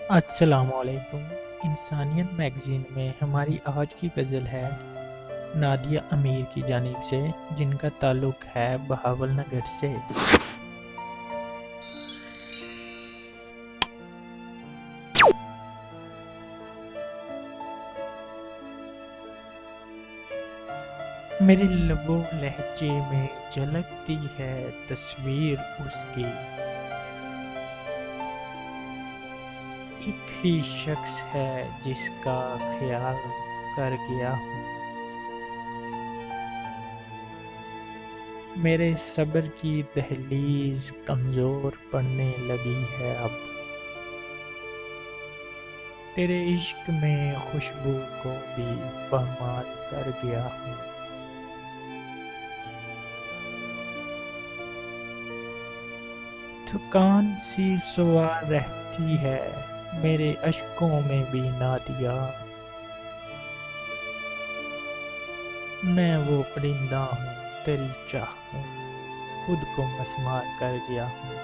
अस्सलामुअलैकुम। इंसानियत मैगज़ीन में हमारी आज की गज़ल है नादिया अमीर की जानिब से, जिनका ताल्लुक़ है बहावलनगर से। मेरे लबो लहजे में झलकती है तस्वीर उसकी। एक ही शख्स है जिसका ख्याल कर गया हूँ। मेरे सब्र की दहलीज कमज़ोर पड़ने लगी है अब। तेरे इश्क में खुशबू को भी पामाल कर गया हूँ। थकान सी सवार रहती है मेरे अश्कों में भी नादिया। मैं वो परिंदा हूँ तेरी चाह में खुद को मस्मार कर गया हूँ।